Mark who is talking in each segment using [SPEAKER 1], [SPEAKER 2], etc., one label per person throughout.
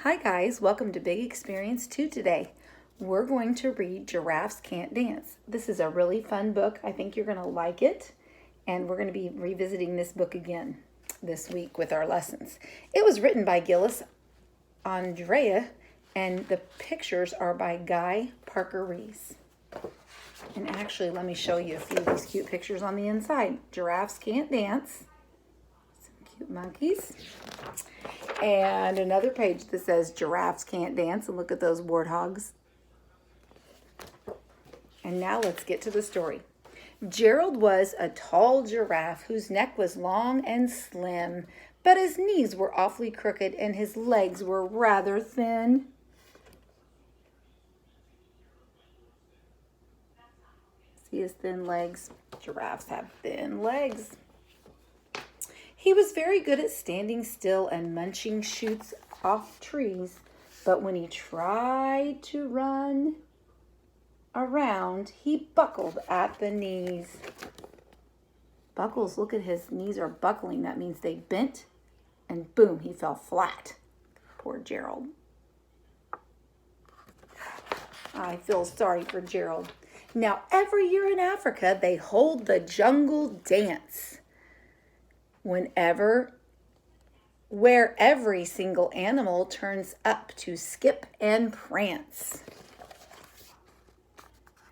[SPEAKER 1] Hi guys, welcome to Big Experience 2 today. We're going to read Giraffes Can't Dance. This is a really fun book. I think you're going to like it. And we're going to be revisiting this book again this week with our lessons. It was written by Gillis Andrea and the pictures are by Guy Parker Reese. And actually, let me show you a few of these cute pictures on the inside. Giraffes can't dance. Some cute monkeys. And another page that says Giraffes Can't Dance. And look at those warthogs. And now let's get to the story. Gerald was a tall giraffe whose neck was long and slim, but his knees were awfully crooked and his legs were rather thin. See his thin legs? Giraffes have thin legs. He was very good at standing still and munching shoots off trees, but when he tried to run around, he buckled at the knees. Buckles, look at his knees are buckling. That means they bent, and boom, he fell flat. Poor Gerald. I feel sorry for Gerald. Now, every year in Africa, they hold the jungle dance. Where every single animal turns up to skip and prance.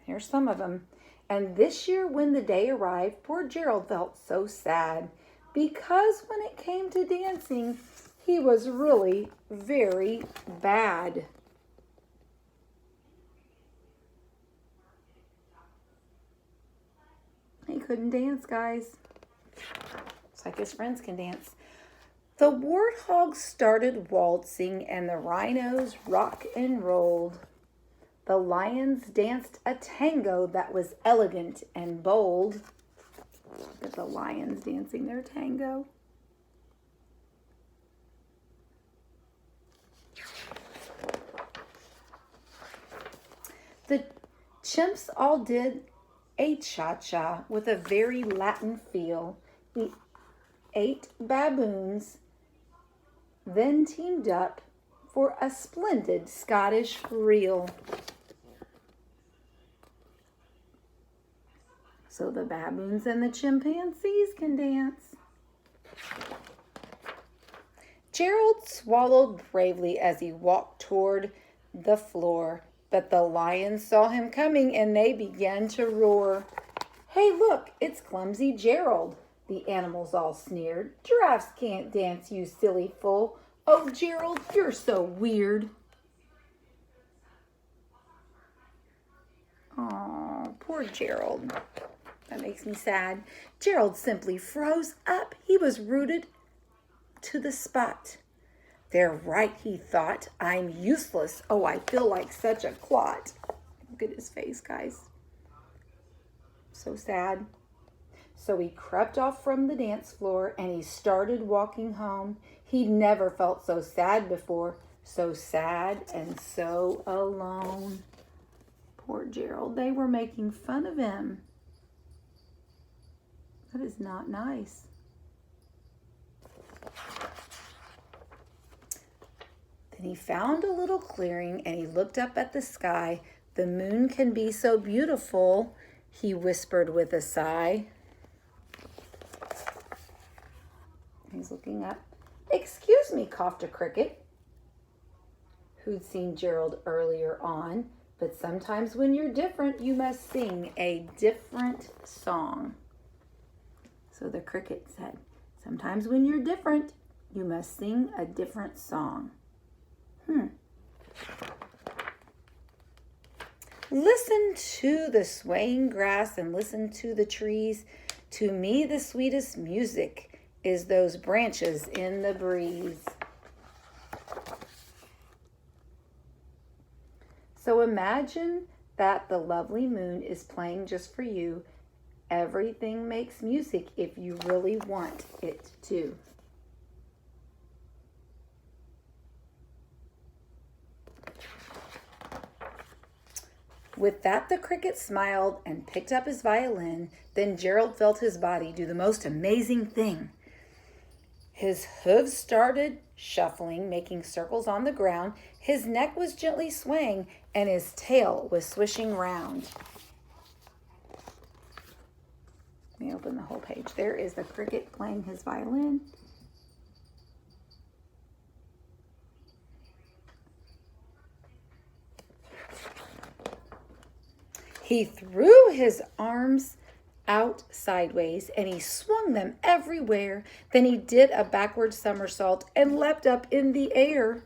[SPEAKER 1] Here's some of them. And this year when the day arrived, poor Gerald felt so sad because when it came to dancing, he was really very bad. He couldn't dance, guys. It's like his friends can dance. The warthogs started waltzing and the rhinos rock and rolled. The lions danced a tango that was elegant and bold. Look at the lions dancing their tango. The chimps all did a cha-cha with a very Latin feel. The 8 baboons then teamed up for a splendid Scottish reel. So the baboons and the chimpanzees can dance. Gerald swallowed bravely as he walked toward the floor, but the lions saw him coming and they began to roar. Hey, look, it's clumsy Gerald, the animals all sneered. Giraffes can't dance, you silly fool. Oh, Gerald, you're so weird. Oh, poor Gerald. That makes me sad. Gerald simply froze up. He was rooted to the spot. They're right, he thought. I'm useless. Oh, I feel like such a clot. Look at his face, guys. So sad. So he crept off from the dance floor and he started walking home. He'd never felt so sad before. So sad and so alone. Poor Gerald. They were making fun of him. That is not nice. Then he found a little clearing and he looked up at the sky. The moon can be so beautiful, he whispered with a sigh. He's looking up. Excuse me, coughed a cricket, who'd seen Gerald earlier on. But sometimes when you're different, you must sing a different song. So the cricket said, sometimes when you're different, you must sing a different song. Listen to the swaying grass and listen to the trees. To me, the sweetest music is those branches in the breeze. So imagine that the lovely moon is playing just for you. Everything makes music if you really want it to. With that, the cricket smiled and picked up his violin. Then Gerald felt his body do the most amazing thing. His hooves started shuffling, making circles on the ground. His neck was gently swaying, and his tail was swishing round. Let me open the whole page. There is the cricket playing his violin. He threw his arms out sideways and he swung them everywhere. Then he did a backward somersault and leapt up in the air.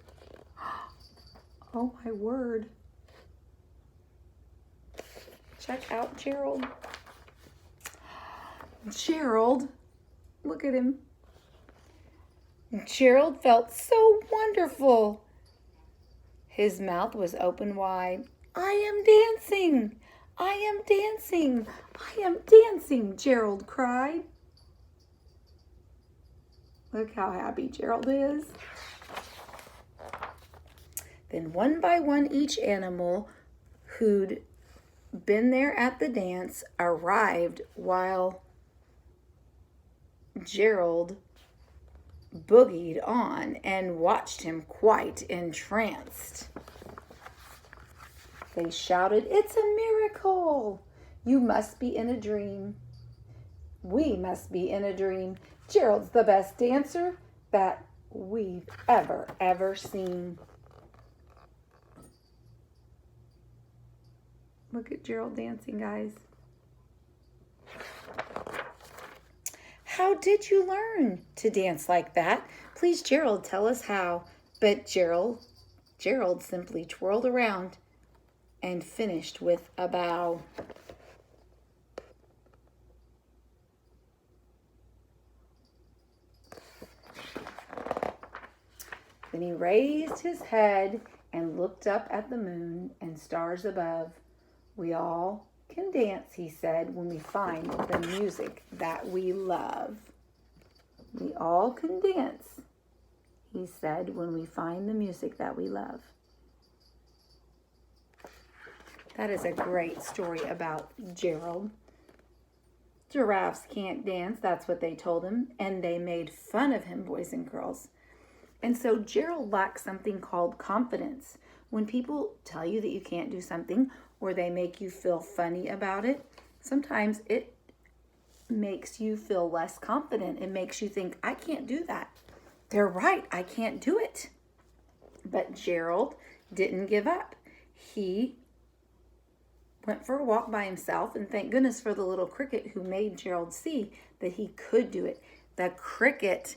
[SPEAKER 1] Oh my word. Check out Gerald. Gerald, look at him. Gerald felt so wonderful. His mouth was open wide. I am dancing. I am dancing. I am dancing, Gerald cried. Look how happy Gerald is. Then one by one, each animal who'd been there at the dance arrived while Gerald boogied on and watched him quite entranced. They shouted, "It's a miracle! You must be in a dream. We must be in a dream. Gerald's the best dancer that we've ever seen." Look at Gerald dancing, guys. How did you learn to dance like that? Please, Gerald, tell us how. But Gerald simply twirled around and finished with a bow. Then he raised his head and looked up at the moon and stars above. We all can dance, he said, when we find the music that we love. We all can dance, he said, when we find the music that we love. That is a great story about Gerald. Giraffes can't dance, that's what they told him, and they made fun of him, boys and girls. And so Gerald lacks something called confidence. When people tell you that you can't do something or they make you feel funny about it, sometimes it makes you feel less confident. It makes you think, I can't do that. They're right, I can't do it. But Gerald didn't give up. He went for a walk by himself, and thank goodness for the little cricket who made Gerald see that he could do it. The cricket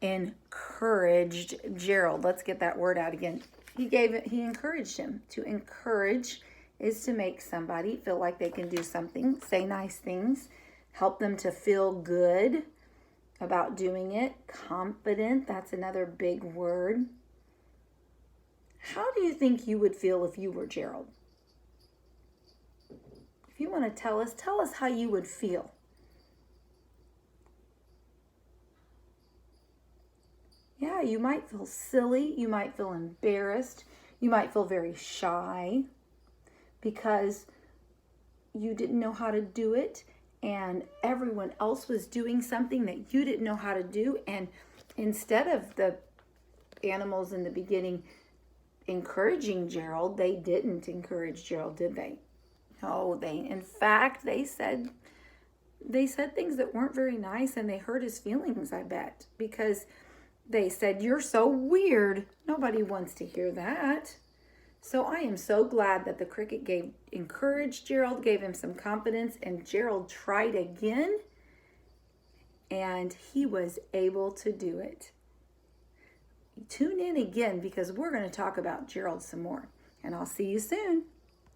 [SPEAKER 1] encouraged Gerald. Let's get that word out again. He encouraged him. To encourage is to make somebody feel like they can do something, say nice things, help them to feel good about doing it. Confident, that's another big word. How do you think you would feel if you were Gerald? If you want to tell us how you would feel. Yeah, you might feel silly. You might feel embarrassed. You might feel very shy because you didn't know how to do it and everyone else was doing something that you didn't know how to do. And instead of the animals in the beginning encouraging Gerald, they didn't encourage Gerald, did they? No, in fact, they said things that weren't very nice, and they hurt his feelings, I bet, because they said, "You're so weird." Nobody wants to hear that. So I am so glad that the cricket encouraged Gerald, gave him some confidence, and Gerald tried again, and he was able to do it. Tune in again because we're going to talk about Gerald some more, and I'll see you soon.